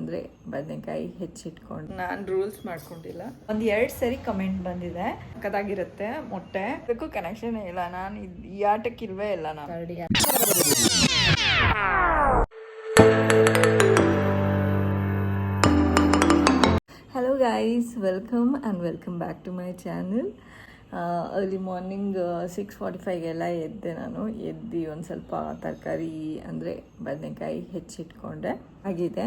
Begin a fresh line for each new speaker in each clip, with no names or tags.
ಅಂದರೆ ಬದನೆಕಾಯಿ ಹೆಚ್ಚಿಟ್ಕೊಂಡು ನಾನು ರೂಲ್ಸ್ ಮಾಡ್ಕೊಂಡಿಲ್ಲ. ಒಂದು 2 ಸರಿ ಕಮೆಂಟ್ ಬಂದಿದೆ, ಕದಾಗಿರುತ್ತೆ ಮೊಟ್ಟೆ, ಅದಕ್ಕೂ ಕನೆಕ್ಷನ್ ಇಲ್ಲ. ನಾನು ಈ ಆಟಕ್ಕಿಲ್ವೇ ಇಲ್ಲ. ನಾನು hello guys, welcome back to my channel. Early morning 6:45ಗೆಲ್ಲ ಎದ್ದೆ. ನಾನು ಎದ್ದು ಒಂದು ಸ್ವಲ್ಪ ತರಕಾರಿ ಅಂದರೆ ಬದನೆಕಾಯಿ ಹೆಚ್ಚಿಟ್ಕೊಂಡೆ ಆಗಿದೆ.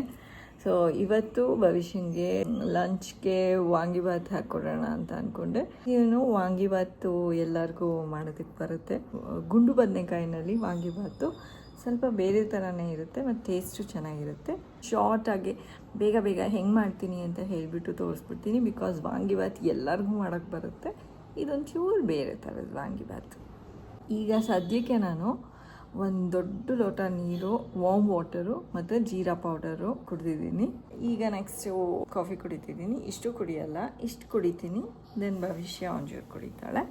ಸೊ ಇವತ್ತು ಭವಿಷ್ಯಂಗೆ ಲಂಚ್ಗೆ ವಾಂಗಿಭಾತ್ ಹಾಕ್ಕೊಡೋಣ ಅಂತ ಅಂದ್ಕೊಂಡೆ. ಏನು ವಾಂಗಿಭಾತು ಎಲ್ಲರಿಗೂ ಮಾಡೋದಕ್ಕೆ ಬರುತ್ತೆ. ಗುಂಡು ಬದನೆಕಾಯಿನಲ್ಲಿ ವಾಂಗಿಭಾತು ಸ್ವಲ್ಪ ಬೇರೆ ಥರನೇ ಇರುತ್ತೆ ಮತ್ತು ಟೇಸ್ಟು ಚೆನ್ನಾಗಿರುತ್ತೆ. ಶಾರ್ಟಾಗಿ ಬೇಗ ಹೆಂಗೆ ಮಾಡ್ತೀನಿ ಅಂತ ಹೇಳಿಬಿಟ್ಟು ತೋರಿಸ್ಬಿಡ್ತೀನಿ. ಬಿಕಾಸ್ ವಾಂಗಿಭಾತ್ ಎಲ್ಲರಿಗೂ ಮಾಡೋಕ್ಕೆ ಬರುತ್ತೆ. ಇದೊಂದು ಚೂರು ಬೇರೆ ಥರದ ವಾಂಗಿಭಾತ್. ಈಗ ಸದ್ಯಕ್ಕೆ ನಾನು ಒಂದು ದೊಡ್ಡ ಲೋಟ ನೀರು, ವಾರ್ಮ್ ವಾಟರು ಮತ್ತು ಜೀರಾ ಪೌಡರು ಕುಡಿದಿದ್ದೀನಿ. ಈಗ ನೆಕ್ಸ್ಟು ಕಾಫಿ ಕುಡಿತಿದ್ದೀನಿ. ಇಷ್ಟು ಕುಡಿಯಲ್ಲ, ಇಷ್ಟು ಕುಡಿತೀನಿ. ದೆನ್ ಭವಿಷ್ಯ ಒಂಚೂರು ಕುಡಿತಾಳೆ.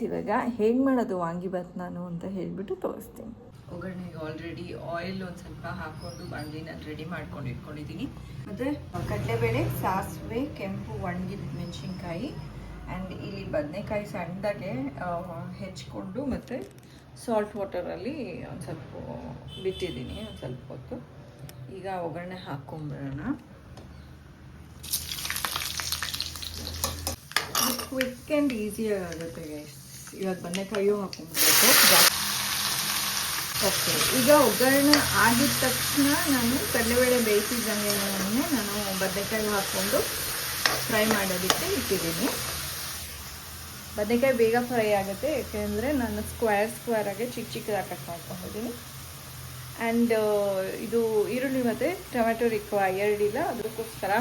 ಇವಾಗ ಹೇಗೆ ಮಾಡೋದು ವಾಂಗಿಭಾತ್ ನಾನು ಅಂತ ಹೇಳಿಬಿಟ್ಟು ತೋರಿಸ್ತೀನಿ. ಒಗ್ಗರಣೆಗೆ ಆಲ್ರೆಡಿ ಆಯಿಲ್ ಒಂದು ಸ್ವಲ್ಪ ಹಾಕ್ಕೊಂಡು ಬಾಣಲಿನಲ್ಲಿ ರೆಡಿ ಮಾಡ್ಕೊಂಡು ಇಟ್ಕೊಂಡಿದ್ದೀನಿ. ಮತ್ತು ಕಡಲೆಬೇಳೆ, ಸಾಸಿವೆ, ಕೆಂಪು ಒಣಗಿದ ಮೆಣಸಿನ್ಕಾಯಿ ಆ್ಯಂಡ್ ಇಲ್ಲಿ ಬದನೆಕಾಯಿ ಸಣ್ಣದಾಗೆ ಹೆಚ್ಕೊಂಡು ಮತ್ತು ಸಾಲ್ಟ್ ವಾಟರಲ್ಲಿ ಒಂದು ಸ್ವಲ್ಪ ಬಿಟ್ಟಿದ್ದೀನಿ ಒಂದು ಸ್ವಲ್ಪ ಹೊತ್ತು. ಈಗ ಒಗ್ಗರಣೆ ಹಾಕ್ಕೊಂಬಿಡೋಣ. ಕ್ವಿಕ್ ಆ್ಯಂಡ್ ಈಸಿಯಾಗಿ ಆಗುತ್ತೆ ಗೈಸ್. ಇವಾಗ ಬದನೆಕಾಯಿಯೂ ಹಾಕ್ಕೊಂಡ್ಬಿಡ್ಬೇಕು. ಓಕೆ, ಈಗ ಒಗ್ಗರಣೆ ಆಗಿದ ತಕ್ಷಣ ನಾನು ಕಡಲೆಬೇಳೆ ಬೇಯಿಸಿದಂಗೆ ನಾನು ಬದನೆಕಾಯಿ ಹಾಕ್ಕೊಂಡು ಫ್ರೈ ಮಾಡೋದಕ್ಕೆ ಇಟ್ಟಿದ್ದೀನಿ. ಬದನೆಕಾಯಿ ಬೇಗ ಫ್ರೈ ಆಗುತ್ತೆ, ಯಾಕೆಂದರೆ ನಾನು ಸ್ಕ್ವೇರಾಗಿ ಚಿಕ್ಕದಾಗಿ ಕಟ್ ಮಾಡ್ಕೊಂಡಿದ್ದೀನಿ. ಆ್ಯಂಡ್ ಇದು ಈರುಳ್ಳಿ ಮತ್ತು ಟೊಮೆಟೊ ಎರಡಿಲ್ಲ, ಅದಕ್ಕೋಸ್ಕರ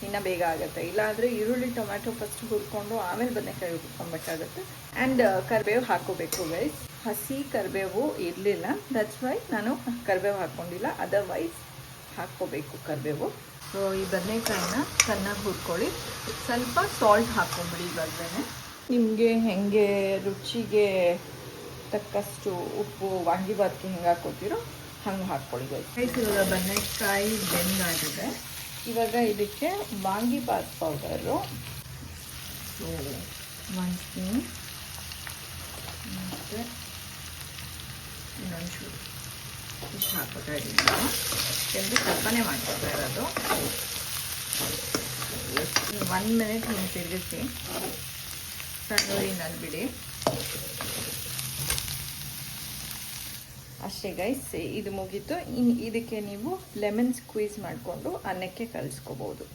ಇನ್ನೂ ಬೇಗ ಆಗುತ್ತೆ. ಇಲ್ಲಾಂದರೆ ಈರುಳ್ಳಿ ಟೊಮೆಟೊ ಫಸ್ಟ್ ಹುರ್ಕೊಂಡು ಆಮೇಲೆ ಬದನೆಕಾಯಿ ಹುರ್ಕೊಬೇಕಾಗುತ್ತೆ. ಆ್ಯಂಡ್ ಕರಿಬೇವು ಹಾಕ್ಕೋಬೇಕು ಗೈಸ್. ಹಸಿ ಕರಿಬೇವು ಇರಲಿಲ್ಲ, ದಟ್ಸ್ ವೈ ನಾನು ಕರಿಬೇವು ಹಾಕ್ಕೊಂಡಿಲ್ಲ. ಅದರ್ವೈಸ್ ಹಾಕ್ಕೋಬೇಕು ಕರಿಬೇವು. ಸೊ ಈ ಬದನೆಕಾಯಿನ ಚೆನ್ನಾಗಿ ಹುರ್ಕೊಳ್ಳಿ. ಸ್ವಲ್ಪ ಸಾಲ್ಟ್ ಹಾಕ್ಕೊಂಬಿಡಿ ಇವಾಗಲೇ. ನಿಮಗೆ ಹೆಂಗೆ ರುಚಿಗೆ ತಕ್ಕಷ್ಟು ಉಪ್ಪು ವಾಂಗಿಭಾತ್ಗೆ ಹೆಂಗೆ ಹಾಕ್ಕೋತೀರೋ ಹಂಗೆ ಹಾಕ್ಕೊಳ್ಳಿ ಗೈಸ್. ಇವಾಗ ಬದನೆಕಾಯಿ ಬೆಂದಾಗಿದೆ. ಇವಾಗ ಇದಕ್ಕೆ ವಾಂಗಿಭಾತ್ ಪೌಡರು 1 ಸ್ಪೂನ್ ಮತ್ತು ಇನ್ನೊಂಚೂರು ಇಷ್ಟು ಹಾಕ್ಕೊತಾ ಇದ್ದೀನಿ. ಯಾಕೆಂದರೆ ಸ್ವಲ್ಪನೇ ಮಾಡ್ಕೊತಾ ಇರೋದು. 1 ಮಿನಿಟ್ ಹಿಂಗೆ ತಿರುಗಿಸಿ ಸಣ್ಣೂರಿನಲ್ಲಿ ಬಿಡಿ. ಅಷ್ಟೇ ಗೈಸ್, ಇದು ಮುಗೀತು. ಇನ್ನು ಇದಕ್ಕೆ ನೀವು ಲೆಮನ್ ಸ್ಕ್ವೀಸ್ ಮಾಡಿಕೊಂಡು ಅನ್ನಕ್ಕೆ ಕಲಿಸ್ಕೋಬೋದು.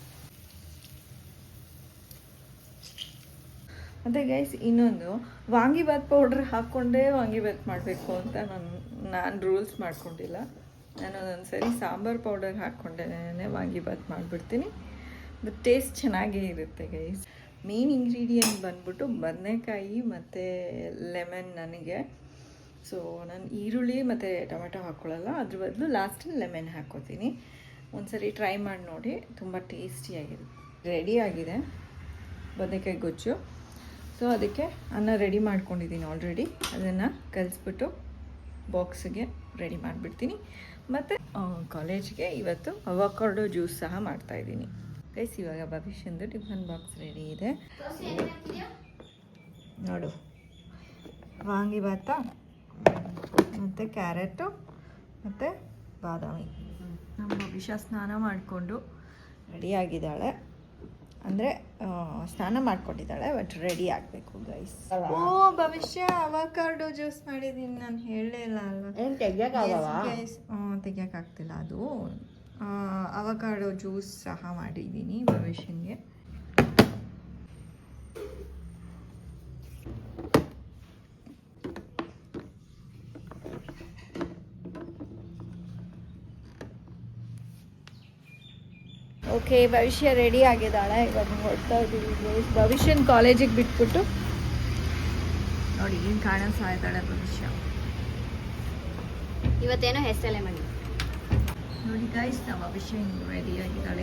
ಮತ್ತು ಗೈಸ್ ಇನ್ನೊಂದು, ವಾಂಗಿಭಾತ್ ಪೌಡ್ರ್ ಹಾಕ್ಕೊಂಡೇ ವಾಂಗಿಭಾತ್ ಮಾಡಬೇಕು ಅಂತ ನಾನು ರೂಲ್ಸ್ ಮಾಡ್ಕೊಂಡಿಲ್ಲ. ನಾನು ಒಂದೊಂದು ಸರಿ ಸಾಂಬಾರು ಪೌಡರ್ ಹಾಕ್ಕೊಂಡೇ ವಾಂಗಿಭಾತ್ ಮಾಡಿಬಿಡ್ತೀನಿ. ಅದು ಟೇಸ್ಟ್ ಚೆನ್ನಾಗೇ ಇರುತ್ತೆ ಗೈಸ್. ಮೇನ್ ಇಂಗ್ರೀಡಿಯೆಂಟ್ ಬಂದ್ಬಿಟ್ಟು ಬದನೆಕಾಯಿ ಮತ್ತು ಲೆಮನ್ ನನಗೆ. ಸೊ ನಾನು ಈರುಳ್ಳಿ ಮತ್ತು ಟೊಮೆಟೊ ಹಾಕ್ಕೊಳ್ಳಲ್ಲ, ಅದ್ರ ಬದಲು ಲಾಸ್ಟಲ್ಲಿ ಲೆಮನ್ ಹಾಕ್ಕೋತೀನಿ. ಒಂದ್ಸರಿ ಟ್ರೈ ಮಾಡಿ ನೋಡಿ, ತುಂಬ ಟೇಸ್ಟಿಯಾಗಿರುತ್ತೆ. ರೆಡಿಯಾಗಿದೆ ಬದನೆಕಾಯಿ ಗೊಜ್ಜು. ಸೊ ಅದಕ್ಕೆ ಅನ್ನ ರೆಡಿ ಮಾಡ್ಕೊಂಡಿದ್ದೀನಿ ಆಲ್ರೆಡಿ. ಅದನ್ನು ಕಲಿಸ್ಬಿಟ್ಟು ಬಾಕ್ಸಿಗೆ ರೆಡಿ ಮಾಡಿಬಿಡ್ತೀನಿ. ಮತ್ತು ಕಾಲೇಜ್ಗೆ ಇವತ್ತು ಅವಕಾಡೋ ಜ್ಯೂಸ್ ಸಹ ಮಾಡ್ತಾಯಿದ್ದೀನಿ ಗೈಸ್. ಇವಾಗ ಭವಿಷ್ಯಂದು ಟಿಫನ್ ಬಾಕ್ಸ್ ರೆಡಿ ಇದೆ. ನೋಡು, ವಾಂಗಿಭಾತ ಮತ್ತು ಕ್ಯಾರೆಟು ಮತ್ತು ಬಾದಾಮಿ. ನಮ್ಮ ಭವಿಷ್ಯ ಸ್ನಾನ ಮಾಡಿಕೊಂಡು ರೆಡಿಯಾಗಿದ್ದಾಳೆ. ಅಂದರೆ ಸ್ನಾನ ಮಾಡ್ಕೊಂಡಿದ್ದಾಳೆ, ಬಟ್ ರೆಡಿ ಆಗಬೇಕು ಗೈಸ್. ಓ ಭವಿಷ್ಯ, ಅವಕಾಡೋ ಜ್ಯೂಸ್ ಮಾಡಿದ್ದೀನಿ, ನಾನು ಹೇಳಲೇ ಇಲ್ಲ ಅಲ್ವಾ ಗೈಸ್. ತೆಗಿಯೋಕ್ಕಾಗ್ತಿಲ್ಲ. ಅದು ಅವಕಾಡೋ ಜ್ಯೂಸ್ ಸಹ ಮಾಡಿದ್ದೀನಿ ಭವಿಷ್ಯಂಗೆ. ಓಕೆ, ಭವಿಷ್ಯ ರೆಡಿ ಆಗಿದ್ದಾಳೆ. ಇವಾಗ ಹೊರಡ್ತಾ ಇದ್ದೀವಿ. ಭವಿಷ್ಯನ ಕಾಲೇಜಿಗೆ ಬಿಟ್ಬಿಟ್ಟು ನೋಡಿ ಏನು ಕಾಣಿಸ್ತಾ ಇದ್ದಾಳೆ ಭವಿಷ್ಯ.
ಇವತ್ತೇನೋ ಹೆಸರಲ್ಲೇ ಮಾಡಿ
ನೋಡಿ ಗೈಸ್, ನಮ್ಮ ಭವಿಷ್ಯ ರೆಡಿ ಆಗಿದ್ದಾಳೆ.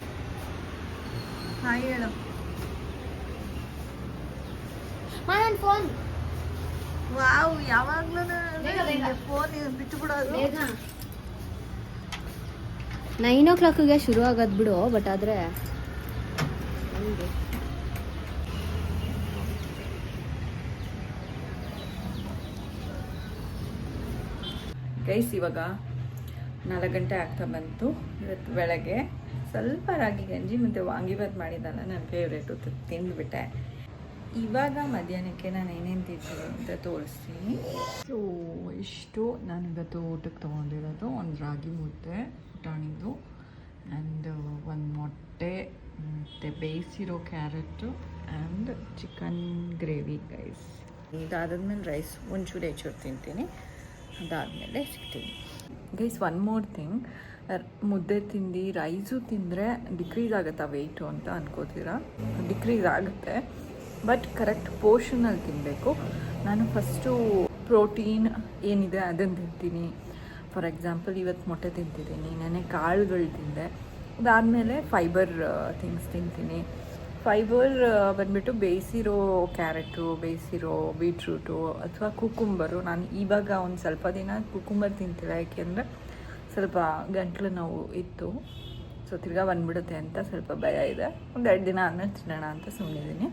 ಹಾಯ್ ಹೇಳು.
ಫೋನ್
ವಾವ್, ಯಾವಾಗಲೂ ಫೋನ್ ಬಿಟ್ಟು ಬಿಡೋದು.
9 o'clock ಶುರು ಆಗೋದು ಬಿಡು, ಬಟ್ ಆದರೆ
ಗೈಸ್ ಇವಾಗ 4 ಗಂಟೆ ಆಗ್ತಾ ಬಂತು. ಇವತ್ತು ಬೆಳಗ್ಗೆ ಸ್ವಲ್ಪ ರಾಗಿ ಗಂಜಿ ಮತ್ತು ವಾಂಗಿಭಾತ್ ಮಾಡಿದ್ದಲ್ಲ, ನನ್ನ ಫೇವ್ರೇಟು, ತಿಂದುಬಿಟ್ಟೆ. ಇವಾಗ ಮಧ್ಯಾಹ್ನಕ್ಕೆ ನಾನು ಏನೇನು ತಿಂತೀನಿ ಅಂತ ತೋರಿಸ್ತೀನಿ. ಸೊ ಇಷ್ಟು ನಾನು ಇವತ್ತು ಊಟಕ್ಕೆ ತೊಗೊಂಡಿರೋದು: ಒಂದು ರಾಗಿ ಮುದ್ದೆ ಪುಟಾಣಿದು, ಆ್ಯಂಡ್ ಒಂದು ಮೊಟ್ಟೆ, ಮತ್ತು ಬೇಯಿಸಿರೋ carrot, and chicken gravy guys. ಇದಾದಮೇಲೆ ರೈಸ್ ಒಂಚೂರು ಹೆಚ್ಚೂರು ತಿಂತೀನಿ, ಅದಾದಮೇಲೆ ಸಿಗ್ತೀನಿ ಗೈಸ್. ಒನ್ ಮೋರ್ ಥಿಂಗ್, ಮುದ್ದೆ ತಿಂದು ರೈಸು ತಿಂದರೆ ಡಿಕ್ರೀಸ್ ಆಗುತ್ತಾ ವೆಯ್ಟು ಅಂತ ಅನ್ಕೋತೀರಾ? ಡಿಕ್ರೀಸ್ ಆಗುತ್ತೆ, ಬಟ್ ಕರೆಕ್ಟ್ ಪೋರ್ಷನಲ್ಲಿ ತಿನ್ನಬೇಕು. ನಾನು ಫಸ್ಟು ಪ್ರೋಟೀನ್ ಏನಿದೆ ಅದನ್ನು ತಿಂತೀನಿ. ಫಾರ್ ಎಕ್ಸಾಂಪಲ್ ಇವತ್ತು ಮೊಟ್ಟೆ ತಿಂತಿದ್ದೀನಿ, ನೆನೆ ಕಾಳುಗಳು ತಿಂದೆ. ಅದಾದಮೇಲೆ ಫೈಬರ್ ಥಿಂಗ್ಸ್ ತಿಂತೀನಿ. ಫೈಬರ್ ಬಂದುಬಿಟ್ಟು ಬೇಯಿಸಿರೋ ಕ್ಯಾರೆಟು, ಬೇಯಿಸಿರೋ ಬೀಟ್ರೂಟು ಅಥವಾ ಕುಕುಂಬರು. ನಾನು ಇವಾಗ ಒಂದು ಸ್ವಲ್ಪ ದಿನ ಕುಕುಂಬರ್ ತಿಂತಿಲ್ಲ, ಯಾಕೆಂದರೆ ಸ್ವಲ್ಪ ಗಂಟ್ಲು ನೋವು ಇತ್ತು. ಸೊ ತಿರ್ಗಾ ಬಂದುಬಿಡುತ್ತೆ ಅಂತ ಸ್ವಲ್ಪ ಭಯ ಇದೆ. ಒಂದು 2 ದಿನ ಆದಮೇಲೆ ತಿನ್ನೋಣ ಅಂತ ಸುಮ್ಮನಿದ್ದೀನಿ.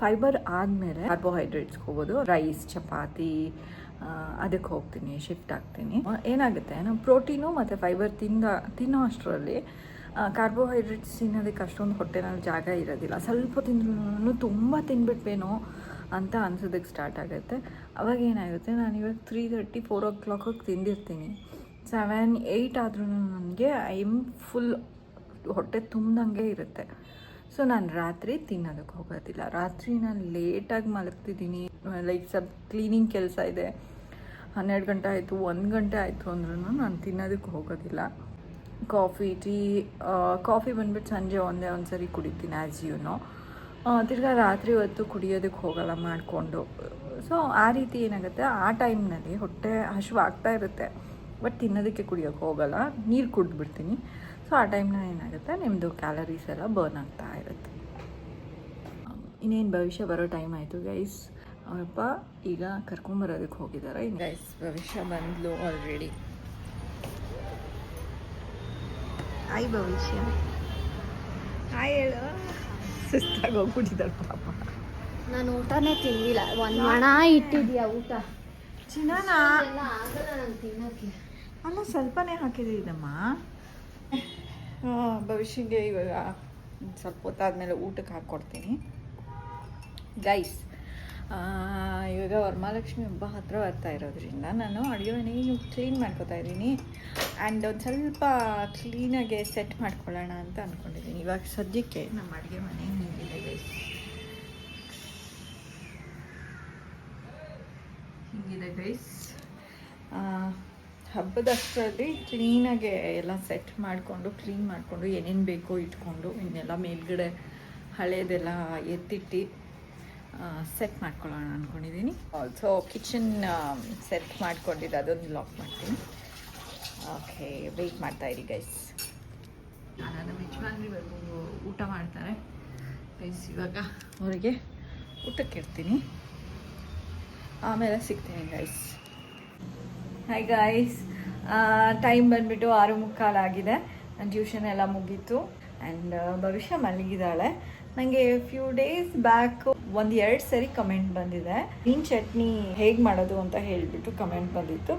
ಫೈಬರ್ ಆದಮೇಲೆ ಕಾರ್ಬೋಹೈಡ್ರೇಟ್ಸ್ಗೆ ಹೋಗೋದು. ರೈಸ್, ಚಪಾತಿ, ಅದಕ್ಕೆ ಹೋಗ್ತೀನಿ, ಶಿಫ್ಟ್ ಆಗ್ತೀನಿ. ಏನಾಗುತ್ತೆ, ನಾವು ಪ್ರೋಟೀನು ಮತ್ತು ಫೈಬರ್ ತಿನ್ನೋ ಅಷ್ಟರಲ್ಲಿ ಕಾರ್ಬೋಹೈಡ್ರೇಟ್ಸ್ ತಿನ್ನೋದಕ್ಕೆ ಅಷ್ಟೊಂದು ಹೊಟ್ಟೆನಲ್ಲಿ ಜಾಗ ಇರೋದಿಲ್ಲ. ಸ್ವಲ್ಪ ತಿಂದ್ರೂ ತುಂಬ ತಿನ್ಬಿಟ್ವೇನೋ ಅಂತ ಅನ್ಸೋದಕ್ಕೆ ಸ್ಟಾರ್ಟ್ ಆಗುತ್ತೆ. ಅವಾಗ ಏನಾಗುತ್ತೆ, ನಾನು ಇವಾಗ 3:30, 4 o'clock ತಿಂದಿರ್ತೀನಿ. 7, 8 ಆದ್ರೂ ನನಗೆ ಫುಲ್ ಹೊಟ್ಟೆ ತುಂಬ್ದಂಗೆ ಇರುತ್ತೆ. ಸೊ ನಾನು ರಾತ್ರಿ ತಿನ್ನೋದಕ್ಕೆ ಹೋಗೋದಿಲ್ಲ. ರಾತ್ರಿ ನಾನು ಲೇಟಾಗಿ ಮಲಗ್ತಿದ್ದೀನಿ, ಲೈಕ್ ಸ್ವಲ್ಪ ಕ್ಲೀನಿಂಗ್ ಕೆಲಸ ಇದೆ, 12 ಗಂಟೆ ಆಯಿತು, 1 ಗಂಟೆ ಆಯಿತು ಅಂದ್ರೂ ನಾನು ತಿನ್ನೋದಕ್ಕೆ ಹೋಗೋದಿಲ್ಲ. ಕಾಫಿ ಬಂದ್ಬಿಟ್ಟು ಸಂಜೆ ಒಂದು ಸರಿ ಕುಡಿತೀನಿ, ಆ್ಯಸ್ ಯು ನೋ. ತಿರ್ಗಾ ರಾತ್ರಿ ಹೊತ್ತು ಕುಡಿಯೋದಕ್ಕೆ ಹೋಗಲ್ಲ ಮಾಡಿಕೊಂಡು. ಸೊ ಆ ರೀತಿ ಏನಾಗುತ್ತೆ, ಆ ಟೈಮ್ನಲ್ಲಿ ಹೊಟ್ಟೆ ಹಸಿವಾಗ್ತಾ ಇರುತ್ತೆ, ಬಟ್ ತಿನ್ನೋದಕ್ಕೆ ಕುಡಿಯೋಕ್ಕೆ ಹೋಗಲ್ಲ, ನೀರು ಕುಡಿದ್ಬಿಡ್ತೀನಿ. ಸೊ ಆ ಟೈಮ್ನಲ್ಲಿ ಏನಾಗುತ್ತೆ, ನಿಮ್ಮದು ಕ್ಯಾಲರೀಸ್ ಎಲ್ಲ ಬರ್ನ್ ಆಗ್ತಾ ಇರುತ್ತೆ. ಇನ್ನೇನು ಭವಿಷ್ಯ ಬರೋ ಟೈಮ್ ಆಯಿತು ಗೈಸ್. ಅವರಪ್ಪ ಈಗ ಕರ್ಕೊಂಬರೋದಕ್ಕೆ ಹೋಗಿದ್ದಾರೆ ಗೈಸ್. ಭವಿಷ್ಯ ಬಂದ್ಲು ಆಲ್ರೆಡಿ. ಹಾಯ್ ಭವಿಷ್ಯ, ಹಾಯ್ ಹೇಳು. ಸುಸ್ತಾಗಿ ಹೋಗ್ಬಿಟ್ಟಿದ್ದಾರೆ ಪಾಪ.
ನಾನು ಊಟನೇ ತಿಂದಿಲ್ಲ. ಒಂದು ಮಣ ಇಟ್ಟಿದ್ಯಾ ಊಟ?
ಚಿನ್ನಾನ
ಎಲ್ಲ ಆಗಲ್ಲ ನಾನು ತಿನ್ನೋಕ್ಕೆ.
ಅಲ್ಲ, ಸ್ವಲ್ಪನೇ ಹಾಕಿದ್ದೀನಮ್ಮ. ಭವಿಷ್ಯಗೆ ಇವಾಗ ಸ್ವಲ್ಪ ಹೊತ್ತಾದ್ಮೇಲೆ ಊಟಕ್ಕೆ ಹಾಕ್ಕೊಡ್ತೀನಿ ಗೈಸ್. ಇವಾಗ ವರಮಹಾಲಕ್ಷ್ಮಿ ಹಬ್ಬ ಹತ್ರ ಬರ್ತಾ ಇರೋದ್ರಿಂದ ನಾನು ಅಡುಗೆ ಮನೆಗೆ ಕ್ಲೀನ್ ಮಾಡ್ಕೊತಾ ಇದ್ದೀನಿ. ಆ್ಯಂಡ್ ಒಂದು ಸ್ವಲ್ಪ ಕ್ಲೀನಾಗೆ ಸೆಟ್ ಮಾಡ್ಕೊಳ್ಳೋಣ ಅಂತ ಅಂದ್ಕೊಂಡಿದ್ದೀನಿ. ಇವಾಗ ಸದ್ಯಕ್ಕೆ ನಮ್ಮ ಅಡುಗೆ ಮನೆ ಹೀಗಿದೆ ಗೈಸ್, ಹೀಗಿದೆ ಗೈಸ್. ಹಬ್ಬದಷ್ಟರಲ್ಲಿ ಕ್ಲೀನಾಗೆ ಎಲ್ಲ ಸೆಟ್ ಮಾಡಿಕೊಂಡು, ಕ್ಲೀನ್ ಮಾಡಿಕೊಂಡು, ಏನೇನು ಬೇಕೋ ಇಟ್ಕೊಂಡು, ಇನ್ನೆಲ್ಲ ಮೇಲ್ಗಡೆ ಹಳೇದೆಲ್ಲ ಎತ್ತಿಟ್ಟು ಸೆಟ್ ಮಾಡ್ಕೊಳ್ಳೋಣ ಅಂದ್ಕೊಂಡಿದ್ದೀನಿ. ಆಲ್ಸೋ ಕಿಚನ್ ಸೆಟ್ ಮಾಡ್ಕೊಂಡಿದ್ದು, ಅದೊಂದು ಲಾಕ್ ಮಾಡ್ತೀನಿ. ಓಕೆ, ವೆಯ್ಟ್ ಮಾಡ್ತಾಯಿರಿ ಗೈಸ್. ನಮ್ಮ ಯಜಮಾನ್ರಿವರೆಗೂ ಊಟ ಮಾಡ್ತಾರೆ ಗೈಸ್. ಇವಾಗ ಅವರಿಗೆ ಊಟಕ್ಕೆ ಇರ್ತೀನಿ, ಆಮೇಲೆ ಸಿಗ್ತೀನಿ ಗೈಸ್. ಹಾಯ್ ಗಾಯ್ಸ್, ಟೈಮ್ ಬಂದುಬಿಟ್ಟು 6:45 ಆಗಿದೆ. ನನ್ನ ಟ್ಯೂಷನ್ ಎಲ್ಲ ಮುಗೀತು. ಆ್ಯಂಡ್ ಭವಿಷ್ಯ ಮಲಗಿದ್ದಾಳೆ. ನನಗೆ ಫ್ಯೂ ಡೇಸ್ ಬ್ಯಾಕ್ 1-2 ಸರಿ ಕಮೆಂಟ್ ಬಂದಿದೆ, ಗ್ರೀನ್ ಚಟ್ನಿ ಹೇಗೆ ಮಾಡೋದು ಅಂತ ಹೇಳಿಬಿಟ್ಟು ಕಮೆಂಟ್ ಬಂದಿತ್ತು.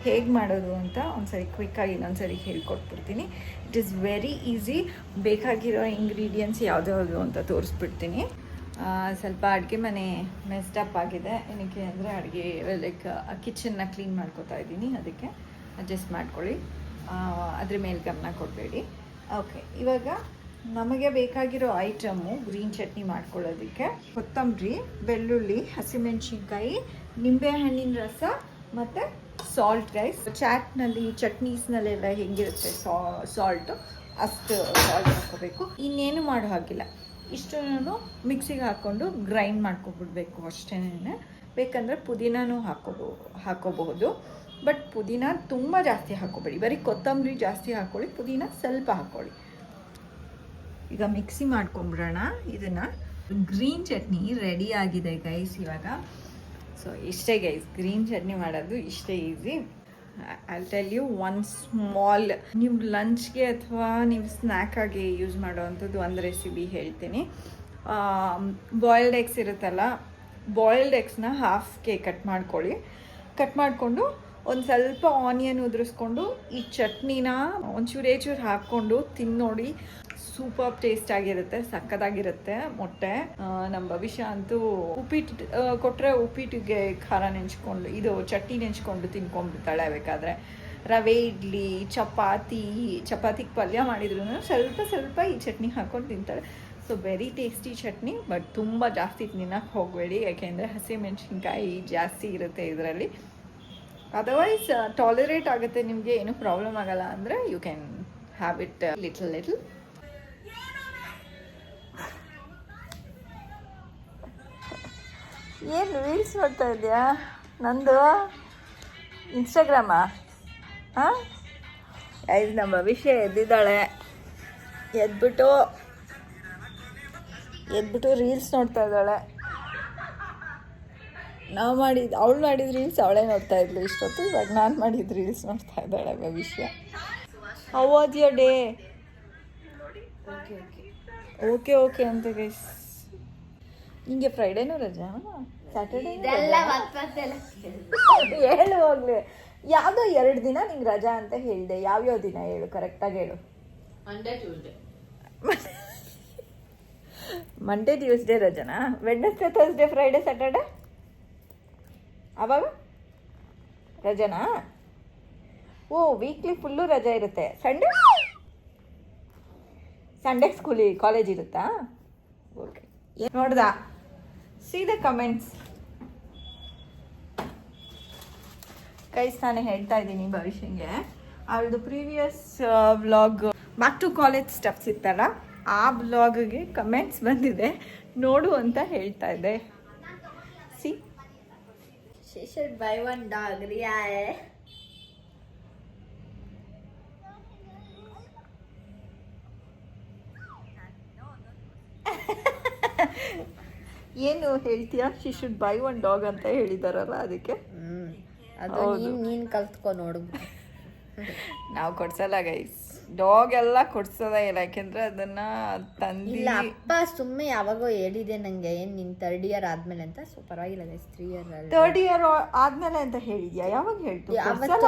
ಹೇಗೆ ಮಾಡೋದು ಅಂತ ಒಂದ್ಸರಿ ಕ್ವಿಕ್ಕಾಗಿ ಇನ್ನೊಂದ್ಸರಿ ಹೇಳ್ಕೊಟ್ಬಿಡ್ತೀನಿ. It is very easy. ಬೇಕಾಗಿರೋ ಇಂಗ್ರೀಡಿಯೆಂಟ್ಸ್ ಯಾವ್ದು ಅಂತ ತೋರಿಸ್ಬಿಡ್ತೀನಿ. ಸ್ವಲ್ಪ ಅಡುಗೆ ಮನೆ ಮೆಸ್ಡಪ್ ಆಗಿದೆ. ಏನಕ್ಕೆ ಅಂದರೆ ಅಡುಗೆ ಲೈಕ್ ಕಿಚನ್ನ ಕ್ಲೀನ್ ಮಾಡ್ಕೊತಾ ಇದ್ದೀನಿ, ಅದಕ್ಕೆ ಅಡ್ಜಸ್ಟ್ ಮಾಡ್ಕೊಳ್ಳಿ. ಅದ್ರ ಮೇಲೆ ಗಮನ ಕೊಡಬೇಡಿ. ಓಕೆ, ಇವಾಗ ನಮಗೆ ಬೇಕಾಗಿರೋ ಐಟಮು ಗ್ರೀನ್ ಚಟ್ನಿ ಮಾಡ್ಕೊಳ್ಳೋದಕ್ಕೆ: ಕೊತ್ತಂಬರಿ, ಬೆಳ್ಳುಳ್ಳಿ, ಹಸಿಮೆಣಸಿನ್ಕಾಯಿ, ನಿಂಬೆಹಣ್ಣಿನ ರಸ ಮತ್ತು ಸಾಲ್ಟ್ ಗೈಸ್. ಚಾಟ್ನಲ್ಲಿ, ಚಟ್ನೀಸ್ನಲ್ಲೆಲ್ಲ ಹೆಂಗಿರುತ್ತೆ ಸಾಲ್ಟು, ಅಷ್ಟು ಸಾಲ್ಟ್ ಹಾಕ್ಕೋಬೇಕು. ಇನ್ನೇನು ಮಾಡೋ ಹಾಗಿಲ್ಲ. ಇಷ್ಟನ್ನು ಮಿಕ್ಸಿಗೆ ಹಾಕ್ಕೊಂಡು ಗ್ರೈಂಡ್ ಮಾಡ್ಕೊಬಿಡ್ಬೇಕು ಅಷ್ಟೇ. ಬೇಕಂದರೆ ಪುದೀನೂ ಹಾಕೋಬಹುದು, ಬಟ್ ಪುದೀನ ತುಂಬ ಜಾಸ್ತಿ ಹಾಕೋಬೇಡಿ. ಬರೀ ಕೊತ್ತಂಬರಿ ಜಾಸ್ತಿ ಹಾಕ್ಕೊಳ್ಳಿ, ಪುದೀನ ಸ್ವಲ್ಪ ಹಾಕ್ಕೊಳ್ಳಿ. ಈಗ ಮಿಕ್ಸಿ ಮಾಡ್ಕೊಂಬಿಡೋಣ ಇದನ್ನು. ಗ್ರೀನ್ ಚಟ್ನಿ ರೆಡಿ ಆಗಿದೆ ಗೈಸ್ ಇವಾಗ. ಸೊ ಇಷ್ಟೇ ಗೈಸ್, ಗ್ರೀನ್ ಚಟ್ನಿ ಮಾಡೋದು ಇಷ್ಟೇ easy. I tell you one small ನೀವು ಲಂಚ್ಗೆ ಅಥವಾ ನೀವು ಸ್ನ್ಯಾಕಾಗಿ ಯೂಸ್ ಮಾಡೋವಂಥದ್ದು ಒಂದು ರೆಸಿಪಿ ಹೇಳ್ತೀನಿ. ಬಾಯ್ಲ್ಡ್ ಎಗ್ಸ್ ಇರುತ್ತಲ್ಲ, ಬಾಯ್ಲ್ಡ್ ಎಗ್ಸ್ನ ಹಾಫ್ಗೆ ಕಟ್ ಮಾಡ್ಕೊಳ್ಳಿ. ಕಟ್ ಮಾಡಿಕೊಂಡು ಒಂದು ಸ್ವಲ್ಪ ಆನಿಯನ್ ಉದುರಿಸ್ಕೊಂಡು ಈ ಚಟ್ನಿನ ಒಂಚೂರು ಹಾಕ್ಕೊಂಡು ತಿನ್ನೋಡಿ. ಸೂಪರ್ ಟೇಸ್ಟ್ ಆಗಿರುತ್ತೆ, ಸಕ್ಕತ್ತಾಗಿರುತ್ತೆ. ಮೊಟ್ಟೆ ನಮ್ಮ ಭವಿಷ್ಯ ಅಂತೂ ಉಪ್ಪಿಟ್ಟು ಕೊಟ್ಟರೆ ಉಪ್ಪಿಟ್ಟಿಗೆ ಖಾರ ನೆಂಚ್ಕೊಂಡು ಇದು ಚಟ್ನಿ ನೆಂಚ್ಕೊಂಡು ತಿನ್ಕೊಂಡ್ಬಿಡ್ತಾಳೆ. ಬೇಕಾದರೆ ರವೆ ಇಡ್ಲಿ, ಚಪಾತಿಗೆ ಪಲ್ಯ ಮಾಡಿದ್ರು ಸ್ವಲ್ಪ ಈ ಚಟ್ನಿ ಹಾಕ್ಕೊಂಡು ತಿಂತಾಳೆ. So very tasty chutney, but ತುಂಬ ಜಾಸ್ತಿ ತಿನ್ನಕ್ಕೆ ಹೋಗಬೇಡಿ, ಯಾಕೆಂದರೆ ಹಸಿಮೆಣ್ಸಿನ್ಕಾಯಿ ಜಾಸ್ತಿ ಇರುತ್ತೆ ಇದರಲ್ಲಿ. ಅದರ್ವೈಸ್ ಟಾಲರೇಟ್ ಆಗುತ್ತೆ, ನಿಮಗೆ ಏನೂ ಪ್ರಾಬ್ಲಮ್ ಆಗಲ್ಲ ಅಂದರೆ you can have it little. ಏನು ರೀಲ್ಸ್ ನೋಡ್ತಾ ಇದೆಯಾ? ನಂದು ಇನ್ಸ್ಟಾಗ್ರಾಮಾ? ಹಾಂ, ಇದು ನಮ್ಮ ಭವಿಷ್ಯ ಎದ್ದಿದ್ದಾಳೆ. ಎದ್ಬಿಟ್ಟು ರೀಲ್ಸ್ ನೋಡ್ತಾ ಇದ್ದಾಳೆ. ಅವಳು ಮಾಡಿದ ರೀಲ್ಸ್ ಅವಳೇ ನೋಡ್ತಾ ಇದ್ಲು ಇಷ್ಟೊತ್ತು. ಇವಾಗ ನಾನು ಮಾಡಿದ ರೀಲ್ಸ್ ನೋಡ್ತಾ ಇದ್ದಾಳೆ ಭವಿಷ್ಯ. How was your day? Okay ಅಂತ ಗೈಸ್. ನಿಂಗೆ ಫ್ರೈಡೇನೂ ರಜಾ, ಸ್ಯಾಟರ್ಡೇ ಹೇಳು ಹೋಗ್ಲಿ. ಯಾವುದೋ 2 ದಿನ ನಿಂಗೆ ರಜಾ ಅಂತ ಹೇಳಿದೆ. ಯಾವ್ಯಾವ ದಿನ ಹೇಳು, ಕರೆಕ್ಟಾಗಿ ಹೇಳು. ಮಂಡೇ ಟ್ಯೂಸ್ಡೇ ರಜನಾ? ವೆಡ್ನೆಸ್ಡೇ ಥರ್ಸ್ಡೇ ಫ್ರೈಡೇ ಸ್ಯಾಟರ್ಡೇ ಅವಾಗ ರಜನಾ? ಓ, ವೀಕ್ಲಿ ಫುಲ್ಲು ರಜಾ ಇರುತ್ತೆ. ಸಂಡೇ ಕಾಲೇಜ್ ಇರುತ್ತಾ? ಓಕೆ, ನೋಡ್ದಾ? See the comments guys. ನಾನು ಹೇಳ್ತಾ ಇದ್ದೀನಿ ಭವಿಷ್ಯಂಗೆ, ಅವಳದು previous vlog back to college steps ಇತ್ತಲ್ಲ, ಆ ವ್ಲಾಗ್ಗೆ ಕಮೆಂಟ್ಸ್ ಬಂದಿದೆ, ನೋಡು ಅಂತ ಹೇಳ್ತಾ ಇದ್ದೆ. See, she should buy one dog, Riya. ಏನು ಹೇಳ್ತೀಯಾ? She should buy one dog ಅಂತ ಹೇಳಿದಾರಲ್ಲ, ಅದಕ್ಕೆ
ಅದು ನೀನು ಕಲ್ತ್ಕೊ ನೋಡು.
ನಾವು ಕೊಡ್ಸಲ್ಲ ಗೈಸ್, ಡಾಗ್ ಎಲ್ಲ ಕೊಡ್ಸೋದೇ ಇಲ್ಲ, ಯಾಕೆಂದ್ರೆ ಅದನ್ನ ತಂದಿ.
ಇಲ್ಲ ಅಪ್ಪ ಸುಮ್ಮನೆ ಯಾವಾಗೋ ಹೇಳಿದೆ ನಂಗೆ, ಏನು ನಿನ್ 3rd year ಆದ್ಮೇಲೆ ಅಂತ. ಸೊ ಪರವಾಗಿಲ್ಲ ಗೈಸ್, 3 year
3rd year ಆದ್ಮೇಲೆ ಅಂತ ಹೇಳಿದ್ಯಾ? ಯಾವಾಗ ಹೇಳ್ತು?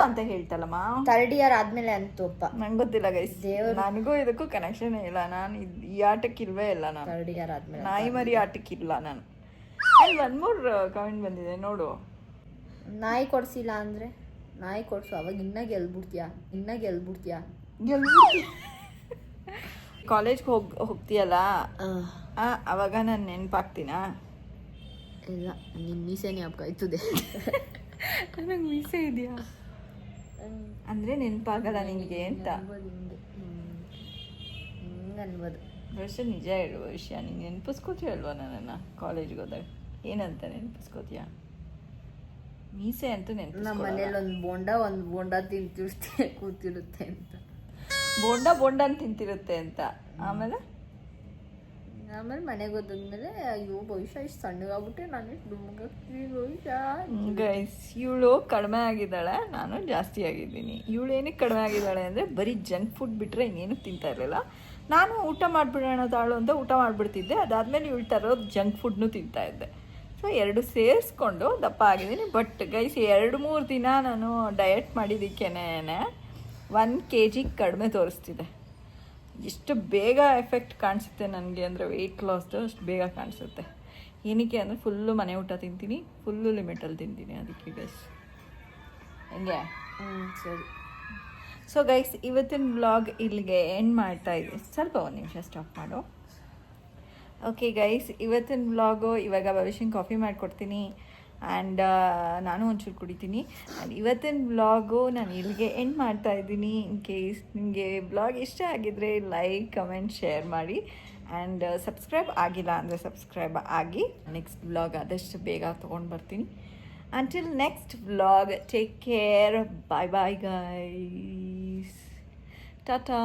ಅಂತ ಹೇಳ್ತಲ್ಲಮ್ಮ,
3rd year ಆದ್ಮೇಲೆ ಅಂತೂ ಅಪ್ಪ.
ನಂಗೆ ಗೊತ್ತಿಲ್ಲ ಗೈಸ್, ನನಗೂ ಇದಕ್ಕೂ ಕನೆಕ್ಷನ್ ಇಲ್ಲ. ನಾನು ಈ ಆಟಕ್ಕಿಲ್ವೇ ಇಲ್ಲ. ನಾನು
3rd year ಆದ್ಮೇಲೆ
ನಾಯಿ ಮರಿ ಆಟಕ್ಕಿಲ್ಲ ನಾನು. 1 more ಕಮೆಂಟ್ ಬಂದಿದೆ ನೋಡು.
ನಾಯಿ ಕೊಡ್ಸಿಲ್ಲ ಅಂದ್ರೆ ನಾಯಿ ಕೊಡ್ಸು, ಅವಾಗ ಇನ್ನ ಗೆಲ್ಬಿಡ್ತೀಯಾ.
ಕಾಲೇಜ್ಗೆ ಹೋಗ್ತೀಯಲ್ಲ ಅವಾಗ ನಾನು ನೆನಪಾಗ್ತೀನಾ?
ಇಲ್ಲ, ನಿನ್ನ ಮೀಸೆನೇ ಅಪ್ಕಾಯ್ತದೆ.
ನನಗೆ ಮೀಸೆ ಇದೆಯಾ ಅಂದರೆ ನೆನಪಾಗಲ್ಲ ನಿನಗೆ ಅಂತ
ಅನ್ಬೋದು.
ವರ್ಷ ನಿಜ ಹೇಳುವ ವಿಷಯ, ನೀನು ನೆನಪಿಸ್ಕೋತೀಯ ಅಲ್ವಾ ನನ್ನನ್ನು ಕಾಲೇಜ್ಗೆ ಹೋದಾಗ? ಏನಂತ ನೆನಪಿಸ್ಕೋತೀಯ? ಮೀಸೆ ಅಂತೂ ನೆನಪು.
ನಮ್ಮ ಮನೇಲಿ ಒಂದು ಬೋಂಡ ತಿಂತಿರ್ತೆ ಕೂತಿರುತ್ತೆ ಅಂತ.
ಬೋಂಡ ತಿಂತಿರುತ್ತೆ ಅಂತ. ಆಮೇಲೆ
ಮನೆಗೆ ಹೋದಾದ್ಮೇಲೆ ಅಯ್ಯೋ ಭವಿಷ್ಯ ಇಷ್ಟು ಸಣ್ಣಗಾಗ್ಬಿಟ್ಟೆ, ನಾನು ಇಷ್ಟು ಡುಮ್ಮಗಾಗ್ತೀನಿ ಭವಿಷ್ಯ.
ಗೈಸ್, ಇವಳು ಕಡಿಮೆ ಆಗಿದ್ದಾಳೆ, ನಾನು ಜಾಸ್ತಿ ಆಗಿದ್ದೀನಿ. ಇವಳು ಏನಕ್ಕೆ ಕಡಿಮೆ ಆಗಿದ್ದಾಳೆ ಅಂದರೆ ಬರೀ ಜಂಕ್ ಫುಡ್ ಬಿಟ್ಟರೆ ಇನ್ನೇನು ತಿಂತಾ ಇರಲಿಲ್ಲ. ನಾನು ಊಟ ಮಾಡಿಬಿಡೋಣ ತಾಳು ಅಂತ ಊಟ ಮಾಡಿಬಿಡ್ತಿದ್ದೆ. ಅದಾದಮೇಲೆ ಇವಳು ತರೋದು ಜಂಕ್ ಫುಡ್ನು ತಿಂತಾಯಿದ್ದೆ. ಸೊ 2 ಸೇರಿಸ್ಕೊಂಡು ದಪ್ಪ ಆಗಿದ್ದೀನಿ. ಬಟ್ ಗೈಸ್, 2-3 ದಿನ ನಾನು ಡಯಟ್ ಮಾಡಿದ್ದಕ್ಕೇನೆ 1 kg ಕಡಿಮೆ ತೋರಿಸ್ತಿದೆ. ಎಷ್ಟು ಬೇಗ ಎಫೆಕ್ಟ್ ಕಾಣಿಸುತ್ತೆ ನನಗೆ ಅಂದರೆ ವೆಯ್ಟ್ ಲಾಸ್ದು ಅಷ್ಟು ಬೇಗ ಕಾಣಿಸುತ್ತೆ. ಏನಕ್ಕೆ ಅಂದರೆ ಫುಲ್ಲು ಮನೆ ಊಟ ತಿಂತೀನಿ, ಫುಲ್ಲು ಲಿಮಿಟಲ್ಲಿ ತಿಂತೀನಿ. ಅದಕ್ಕೆ ಗೈಸ್ ಹೆಂಗೆ
ಸರಿ.
ಸೊ ಗೈಸ್, ಇವತ್ತಿನ ವ್ಲಾಗ್ ಇಲ್ಲಿಗೆ ಎಂಡ್ ಮಾಡ್ತಾ ಇದ್ದೀನಿ. ಸ್ವಲ್ಪ 1 ನಿಮಿಷ ಸ್ಟಾಪ್ ಮಾಡು. ಓಕೆ ಗೈಸ್, ಇವತ್ತಿನ ವ್ಲಾಗು ಇವಾಗ ಭವಿಷ್ಯಂಗೆ ಕಾಫಿ ಮಾಡಿಕೊಡ್ತೀನಿ ಆ್ಯಂಡ್ ನಾನು ಒಂಚೂರು ಕುಡಿತೀನಿ. ಆ್ಯಂಡ್ ಇವತ್ತಿನ ವ್ಲಾಗು ನಾನು ಇಲ್ಲಿಗೆ ಎಂಡ್ ಮಾಡ್ತಾ ಇದ್ದೀನಿ. ಇನ್ ಕೇಸ್ ನಿಮಗೆ ವ್ಲಾಗ್ ಇಷ್ಟ ಆಗಿದರೆ ಲೈಕ್, ಕಮೆಂಟ್, ಶೇರ್ ಮಾಡಿ. ಆ್ಯಂಡ್ ಸಬ್ಸ್ಕ್ರೈಬ್ ಆಗಿಲ್ಲ ಅಂದರೆ ಸಬ್ಸ್ಕ್ರೈಬ್ ಆಗಿ. ನೆಕ್ಸ್ಟ್ ವ್ಲಾಗ್ ಆದಷ್ಟು ಬೇಗ ತೊಗೊಂಡು ಬರ್ತೀನಿ. Until next vlog, take care, bye bye guys, Tata.